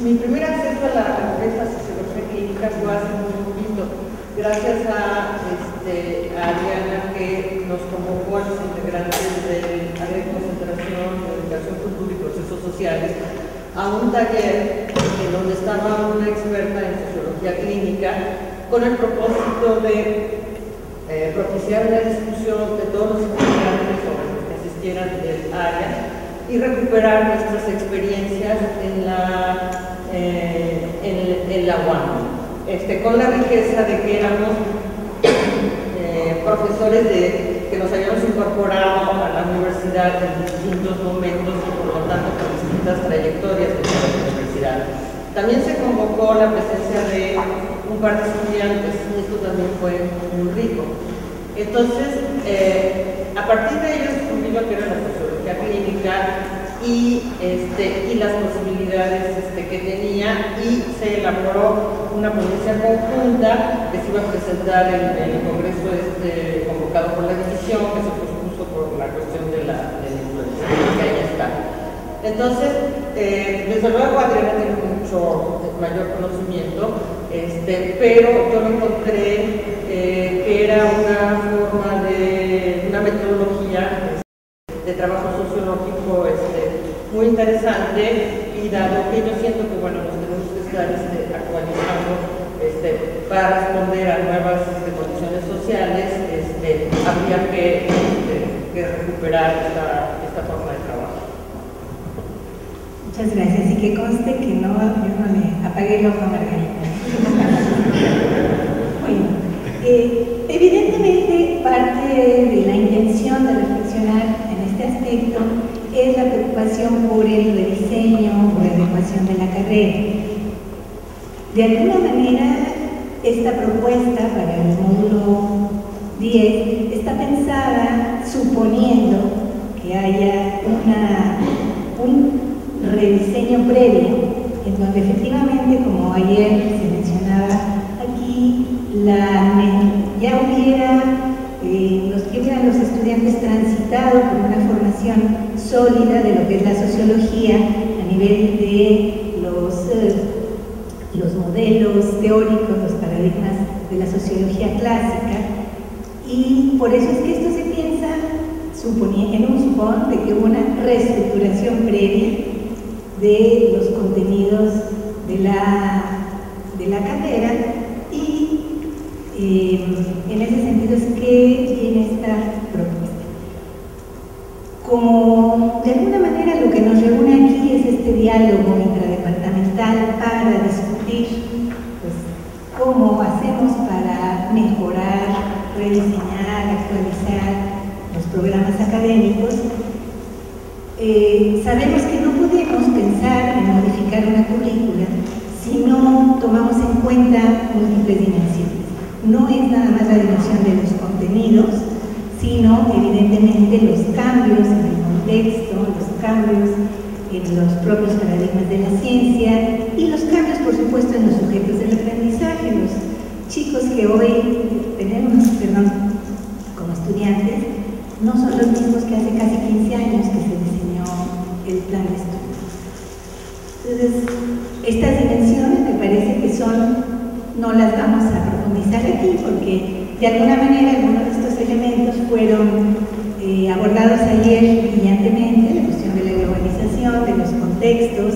Mi primer acceso a la sociología clínica fue hace muy poquito, gracias a Ariana, que nos convocó a los integrantes del área de concentración de educación, cultura y procesos sociales a un taller en donde estaba una experta en sociología clínica con el propósito de propiciar la discusión de todos los integrantes sobre los que asistieran del área y recuperar nuestras experiencias en la UAM, con la riqueza de que éramos profesores que nos habíamos incorporado a la universidad en distintos momentos y por lo tanto con distintas trayectorias de la universidad. También se convocó la presencia de un par de estudiantes y esto también fue muy rico. Entonces, a partir de ello descubrí lo que era la sociología clínica y las posibilidades que tenía, y se elaboró una ponencia conjunta que se iba a presentar en el congreso convocado por la división, que se pospuso por la cuestión de la influencia, que ahí está. Entonces, desde luego Adriana tiene mucho mayor conocimiento, pero yo lo encontré que era una forma de una metodología de trabajo sociológico muy interesante, y dado que yo siento que bueno, nos tenemos que estar actualizando para responder a nuevas condiciones sociales, habría que recuperar esta forma de trabajo. Muchas gracias, y que conste que yo no le apagué el ojo a Margarita. Bueno, evidentemente parte de la intención de reflexionar en este aspecto es la preocupación por el rediseño o la adecuación de la carrera. De alguna manera, esta propuesta para el módulo 10 está pensada suponiendo que haya un rediseño previo, en donde efectivamente, como ayer se mencionaba aquí, ya hubiera los estudiantes transitado por una formación sólida de lo que es la sociología a nivel de los modelos teóricos, los paradigmas de la sociología clásica, y por eso es que esto se piensa en un supón de que hubo una reestructuración previa de los contenidos de la carrera, y en ese sentido es que viene esta propuesta. Como de alguna manera lo que nos reúne aquí es este diálogo intradepartamental para discutir pues, cómo hacemos para mejorar, rediseñar, actualizar los programas académicos, sabemos que no podemos pensar en modificar una currícula si no tomamos en cuenta múltiples dimensiones. No es nada más la dimensión de los contenidos, sino evidentemente los cambios en el contexto, los cambios en los propios paradigmas de la ciencia y los cambios, por supuesto, en los sujetos del aprendizaje. Los chicos que hoy tenemos, como estudiantes, no son los mismos que hace casi 15 años que se diseñó el plan de estudio. Entonces, estas dimensiones me parece que no las vamos a profundizar aquí, porque de alguna manera algunos de estos elementos fueron abordados ayer brillantemente, la cuestión de la globalización, de los contextos,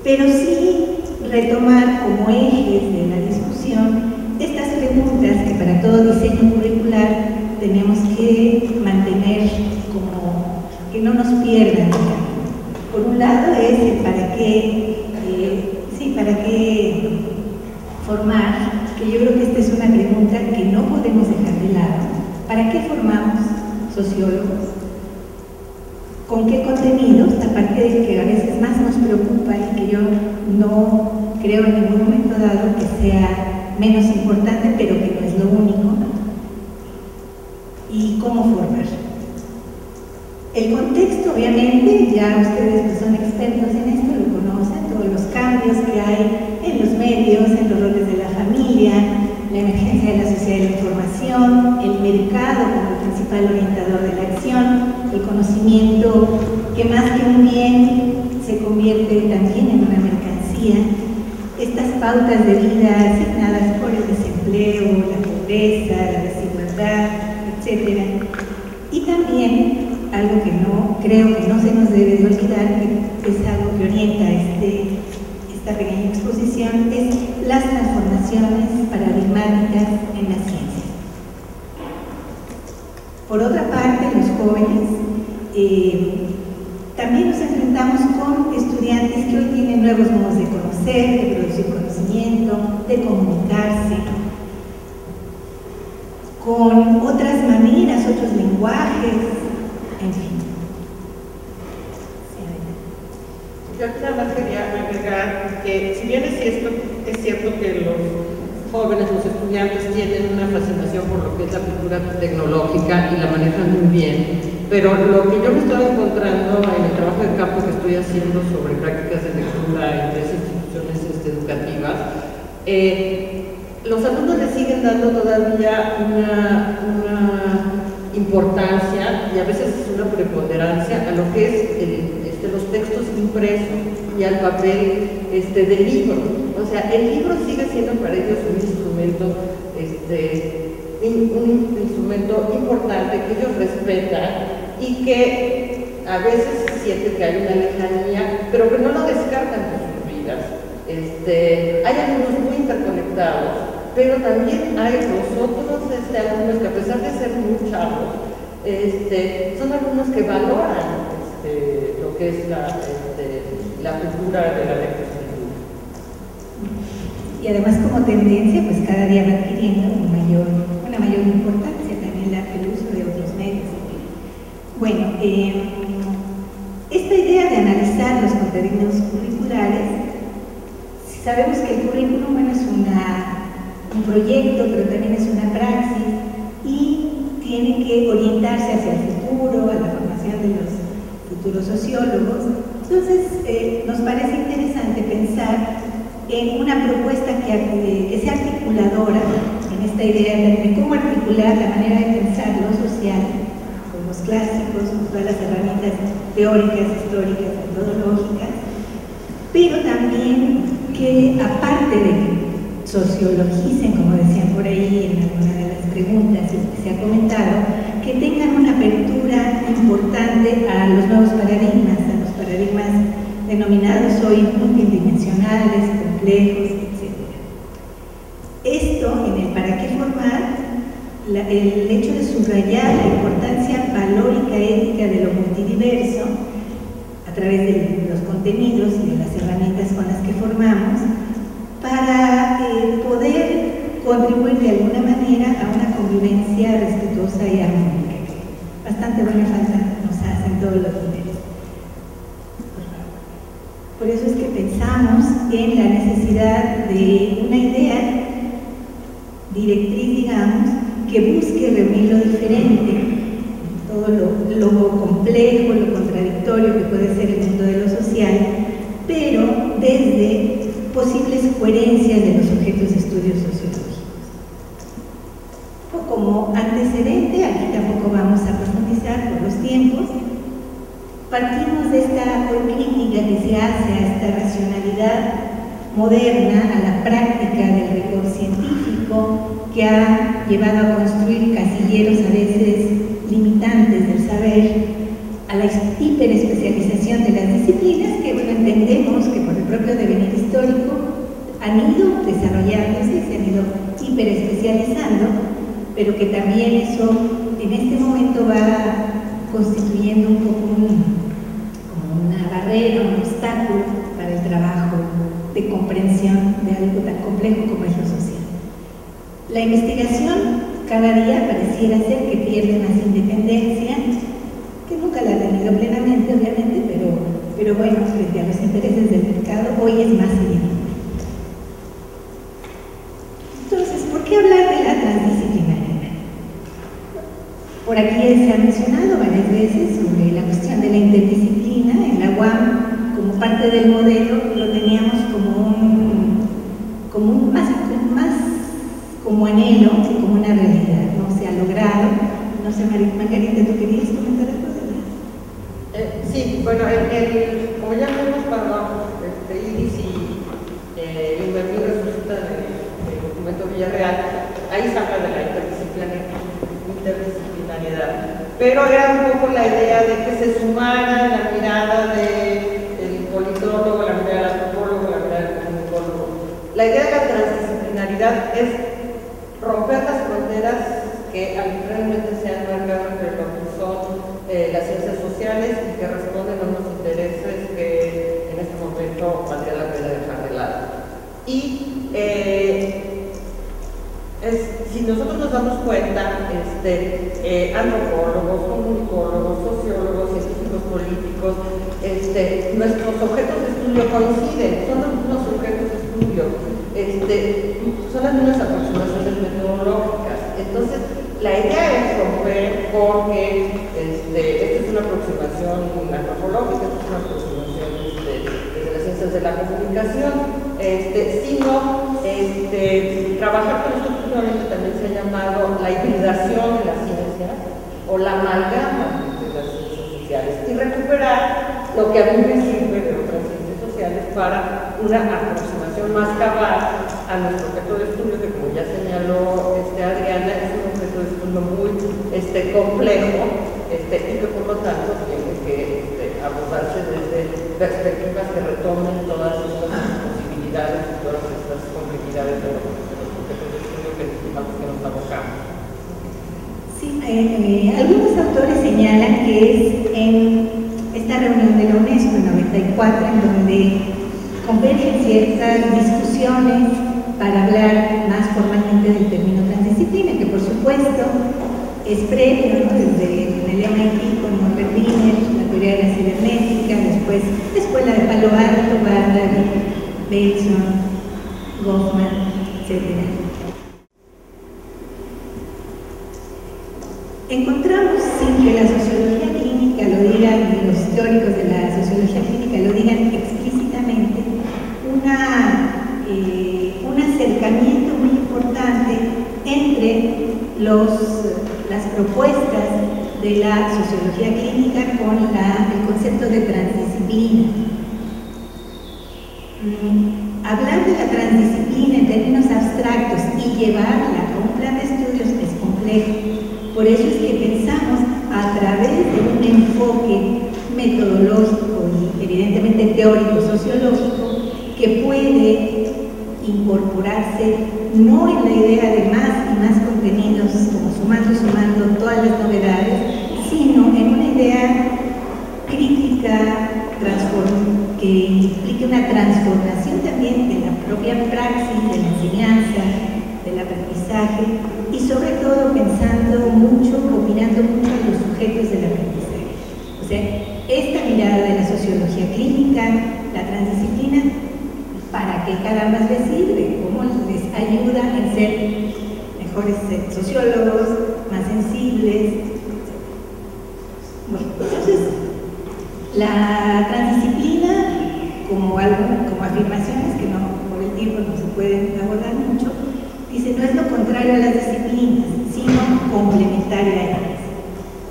pero sí retomar como ejes de la discusión estas preguntas que para todo diseño curricular tenemos que mantener como que no nos pierdan. Por un lado es el para qué formar, que yo creo que esta es una pregunta que no podemos dejar de lado. ¿Para qué formamos sociólogos? ¿Con qué contenidos? Aparte de que a veces más nos preocupa y que yo no creo en ningún momento dado que sea menos importante, pero que no es lo único. ¿Y cómo formar? El contexto, obviamente, ya ustedes que son expertos en esto lo conocen, todos los cambios que hay en los medios, en los roles de la familia, la emergencia de la sociedad de la información, el mercado como el principal orientador de la acción, el conocimiento que más que un bien decía, estas pautas de vida asignadas por el desempleo, la pobreza, la desigualdad, etc. Y también, algo que creo que no se nos debe de olvidar, que es algo que orienta esta pequeña exposición, es las transformaciones paradigmáticas en las ciencias. Por otra parte, los jóvenes también nos enfrentamos con estudiantes que hoy tienen nuevos modos de conocer, de producir conocimiento, de comunicarse, con otras maneras, otros lenguajes, en fin. Yo nada más quería agregar que, si bien es cierto que los jóvenes, los estudiantes tienen una fascinación por lo que es la cultura tecnológica y la manejan muy bien, pero lo que yo me estoy encontrando en el trabajo de campo que estoy haciendo sobre prácticas de lectura en 3 instituciones educativas, los alumnos le siguen dando todavía una importancia y a veces es una preponderancia a lo que es los textos impresos y al papel del libro. O sea, el libro sigue siendo para ellos un instrumento importante que ellos respetan y que a veces sienten que hay una lejanía, pero que no lo descartan de sus vidas. Hay alumnos muy interconectados, pero también hay los otros alumnos que, a pesar de ser muy chavos, son alumnos que valoran lo que es la cultura de la lectoescritura. Y además, como tendencia, pues cada día va adquiriendo una mayor importancia también el uso de otros medios. Bueno, esta idea de analizar los contenidos curriculares, sabemos que el currículum, bueno, es un proyecto, pero también es una praxis y tiene que orientarse hacia el futuro, a la formación de los futuros sociólogos. Entonces, nos parece interesante pensar en una propuesta que sea articuladora, en esta idea de cómo articular la manera de pensar lo social con los clásicos, con todas las herramientas teóricas, históricas, metodológicas, pero también que, aparte de que sociologicen, como decían por ahí en alguna de las preguntas y que se ha comentado, que tengan una apertura importante a los nuevos paradigmas, a los paradigmas denominados hoy multidimensionales, complejos, etc. Esto, en el para qué formar, el hecho de subrayar la importancia valórica, ética de lo multidiverso, a través de los contenidos y de las herramientas con las que formamos, para poder contribuir de alguna manera a una convivencia respetuosa y armónica. Bastante buena falta nos hacen todos los niveles. Por eso es que pensamos en la necesidad de una idea directriz, digamos, que busque reunir lo diferente, todo lo complejo, lo contradictorio que puede ser el mundo de lo social, pero desde posibles coherencias de los objetos de estudios sociológicos. Como antecedente, aquí tampoco vamos a profundizar por los tiempos, partimos de esta crítica que se hace a esta racionalidad moderna, a la práctica del rigor científico, que ha llevado a construir casilleros a veces limitantes del saber, a la hiperespecialización de las disciplinas, que bueno, entendemos que por el propio devenir histórico han ido desarrollándose, se han ido hiperespecializando, pero que también eso en este momento va constituyendo un poco como una barrera, un obstáculo para el trabajo de comprensión de algo tan complejo como es lo social. La investigación cada día pareciera ser que pierde más independencia, que nunca la ha tenido plenamente, obviamente, pero bueno, frente a los intereses del mercado, hoy es más evidente. Entonces, ¿por qué hablar de la transdisciplinariedad? Por aquí se ha mencionado varias veces sobre la cuestión de la interdisciplina. En la UAM, como parte del modelo, lo teníamos más como anhelo que como una realidad. No se ha logrado. No sé, Margarita, ¿tú querías comentar algo de Sí, bueno, como ya hemos hablado, Iris pero era un poco la idea de que se sumara la mirada del politólogo, la mirada del antropólogo, la mirada del comunicólogo. La idea de la transdisciplinaridad es romper las fronteras que arbitrariamente se han marcado entre lo que son las ciencias sociales y que responden a unos intereses que en este momento valdría la pena dejar de lado. Y si nosotros nos damos cuenta, antropólogos, comunicólogos, sociólogos, científicos políticos, nuestros objetos de estudio coinciden, son los mismos objetos de estudio, son las mismas aproximaciones metodológicas. Entonces, la idea es romper porque esta es una aproximación antropológica, esta es una aproximación desde las ciencias de la comunicación, sino trabajar con esto que últimamente también se ha llamado la hibridación de las ciencias o la amalgama de las ciencias sociales y recuperar lo que a mí me sirve de otras ciencias sociales para una aproximación más cabal a nuestro objeto de estudio, que como ya señaló Adriana, es un objeto de estudio muy complejo y que por lo tanto tiene que abordarse desde perspectivas que retomen todas estas posibilidades y todas estas complejidades de los objetos de estudio que nos abocamos. Sí, algunos autores señalan que es en esta reunión de la UNESCO en 94 en donde convergen ciertas discusiones para hablar más formalmente del término transdisciplina, que por supuesto es previo, ¿no? Desde el MIT con Norbert Wiener, la teoría de la cibernética, después la escuela de Palo Alto, Bardari, Bateson, Goffman, etc. Encontramos, sin que la sociología clínica lo digan, y los teóricos de la sociología clínica lo digan explícitamente, un acercamiento muy importante entre las propuestas de la sociología clínica con el concepto de transdisciplina. Hablar de la transdisciplina en términos abstractos y llevarla a un plan de estudios es complejo. Por eso es que pensamos a través de un enfoque metodológico y evidentemente teórico sociológico que puede incorporarse no en la idea de más y más contenidos como sumando y sumando todas las novedades, sino en una idea crítica que implique una transformación también de la propia praxis, de la enseñanza, del aprendizaje y sobre todo pensando mucho, opinando mucho en los sujetos del aprendizaje. O sea, esta mirada de la sociología clínica, la transdisciplina, ¿para qué carambas les sirve? ¿Cómo les ayuda en ser mejores sociólogos, más sensibles? Bueno, entonces, la transdisciplina, como afirmaciones que por el tiempo no se pueden abordar mucho, dice, no es lo contrario a las disciplinas, sino complementaria a ellas.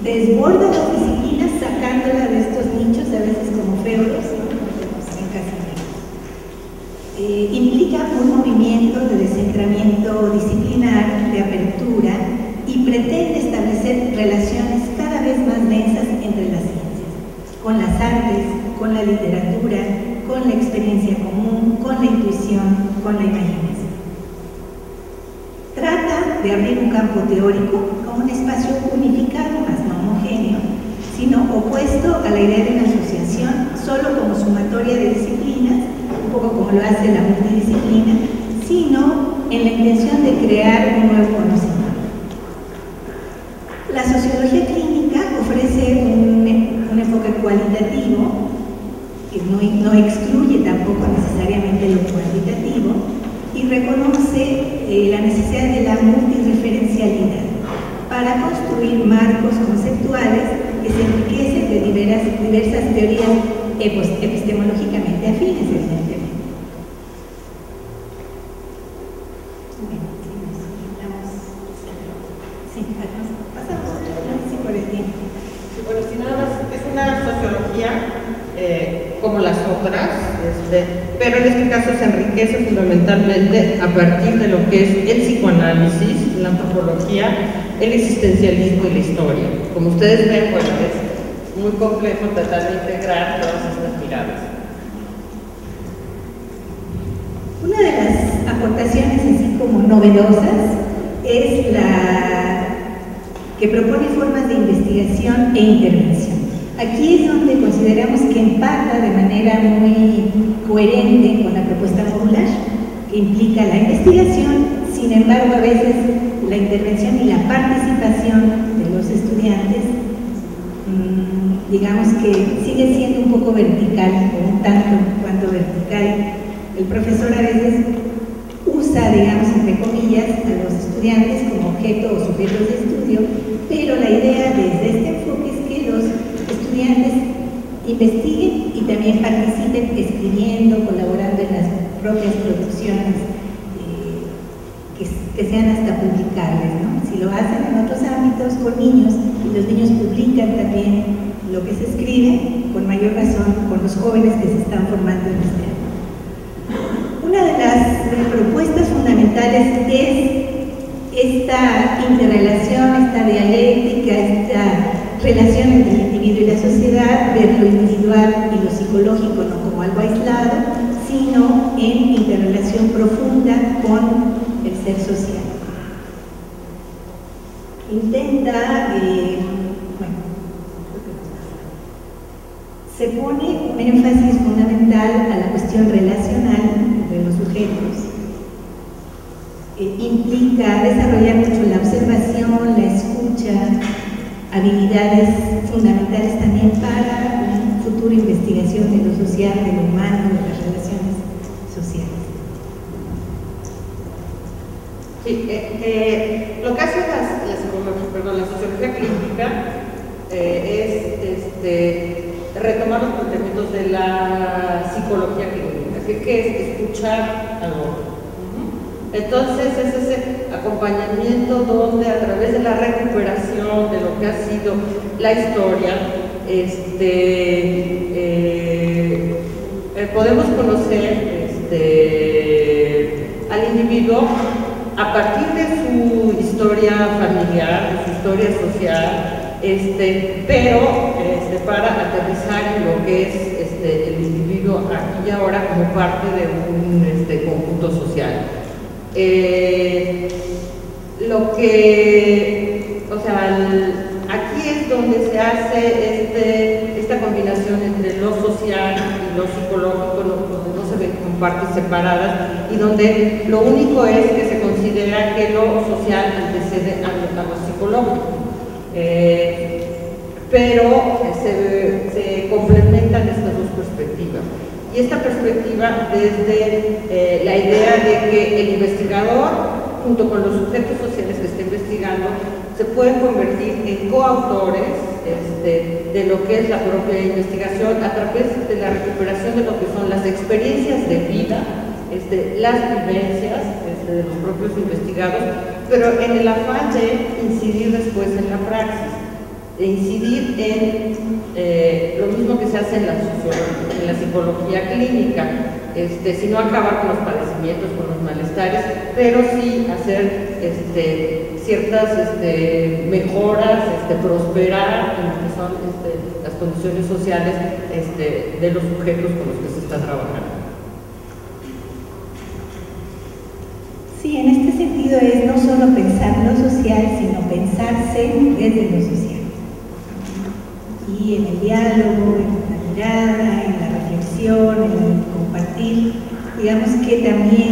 Desborda las disciplinas sacándola de estos nichos, a veces como feudos, ¿no? Implica un movimiento de descentramiento disciplinar, de apertura, y pretende establecer relaciones cada vez más densas entre las ciencias, con las artes, con la literatura, con la experiencia común, con la intuición, con la imaginación. Trata de abrir un campo teórico como un espacio unificado, más no homogéneo, sino opuesto a la idea de una asociación solo como sumatoria de disciplinas, un poco como lo hace la multidisciplina, sino en la intención de crear un nuevo conocimiento. La sociología clínica ofrece un enfoque cualitativo, que no excluye tampoco necesariamente lo cuantitativo, y reconoce la necesidad de la multireferencialidad para construir marcos conceptuales que se enriquecen de diversas teorías epistemológicamente afines, evidentemente. Pasamos. Sí, por el tiempo. Sí, bueno, si nada más es una sociología como las otras, pero en este caso se enriquece fundamentalmente a partir de lo que es el psicoanálisis, la antropología, el existencialismo y la historia. Como ustedes ven, bueno, es muy complejo tratar de integrar todas estas miradas. Una de las aportaciones así como novedosas es la que propone formas de investigación e intervención. Aquí es donde consideramos que empata de manera muy coherente con la propuesta modular, que implica la investigación, sin embargo a veces la intervención y la participación de los estudiantes, digamos que sigue siendo un poco vertical, o un tanto cuanto vertical. El profesor a veces usa, digamos, entre comillas, a los estudiantes como objeto o sujetos de estudio, pero la idea desde este enfoque es que los estudiantes investiguen y también participen escribiendo, colaborando en las propias producciones que sean hasta publicables, ¿no? Si lo hacen en otros ámbitos con niños y los niños publican también lo que se escribe, con mayor razón con los jóvenes que se están formando en este ámbito. Una de las propuestas fundamentales es esta interrelación, esta dialéctica, esta relación entre el individuo y la sociedad, ver lo individual y lo psicológico no como algo aislado, sino en interrelación profunda con el ser social. Intenta, se pone un énfasis fundamental a la cuestión relacional entre los sujetos. Implica desarrollar mucho la observación, la escucha, habilidades fundamentales también para una futura investigación de lo social, de lo humano, de las relaciones sociales. Sí, lo que hace la sociología clínica es retomar los planteamientos de la psicología clínica, que es escuchar al otro. Entonces es ese acompañamiento donde a través de la recuperación de lo que ha sido la historia, podemos conocer al individuo a partir de su historia familiar, de su historia social, pero para aterrizar en lo que es el individuo aquí y ahora como parte de un conjunto social. Aquí es donde se hace esta combinación entre lo social y lo psicológico, donde no se ven como partes separadas y donde lo único es que se considera que lo social antecede a lo psicológico. Pero se complementan estas dos perspectivas. Y esta perspectiva desde la idea de que el investigador, junto con los sujetos sociales que está investigando, se pueden convertir en coautores de lo que es la propia investigación a través de la recuperación de lo que son las experiencias de vida, las vivencias de los propios investigados, pero en el afán de incidir después en la praxis, de incidir en lo mismo que se hace en la psicología clínica, sino acabar con los padecimientos, con los malestares, pero sí hacer ciertas mejoras, prosperar en lo que son las condiciones sociales de los sujetos con los que se está trabajando. Sí, en este sentido es no solo pensar lo social, sino pensarse desde lo social. Y en el diálogo, en la mirada, en la reflexión, en el compartir, digamos que también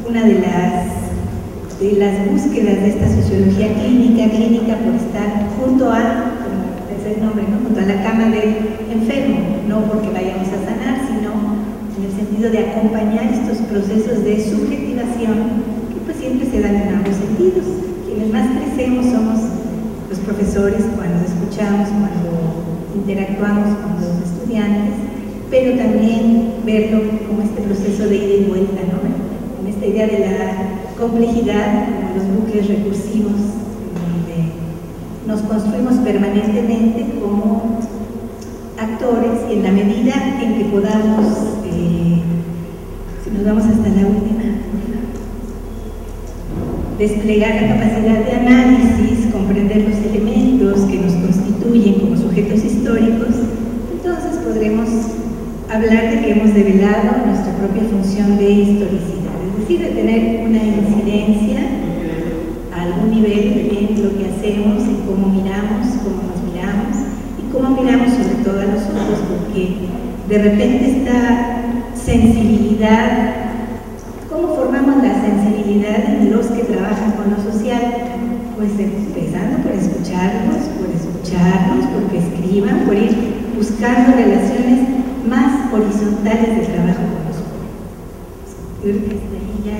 una de las búsquedas de esta sociología clínica por estar junto a, como es el nombre, ¿no? Junto a la cama del enfermo, no porque vayamos a sanar, sino en el sentido de acompañar estos procesos de subjetivación que pues siempre se dan en ambos sentidos. Quienes más crecemos somos los profesores cuando escuchamos, cuando interactuamos con los estudiantes, pero también verlo como este proceso de ida y vuelta, ¿no? En esta idea de la complejidad, como los bucles recursivos, donde nos construimos permanentemente como actores, y en la medida en que podamos, si nos vamos hasta la última, desplegar la capacidad de análisis, comprender los elementos que nos constituyen como sujetos históricos, entonces podremos hablar de que hemos develado nuestra propia función de historicidad, es decir, de tener una incidencia a algún nivel en lo que hacemos, en cómo miramos, cómo nos miramos y cómo miramos sobre todo a los otros, porque de repente esta sensibilidad, ¿cómo formamos la sensibilidad en los que trabajan con lo social? Pues empezando por escucharnos, porque escriban, por ir buscando relaciones más horizontales de trabajo con los jóvenes. Yo creo que hasta ahí ya.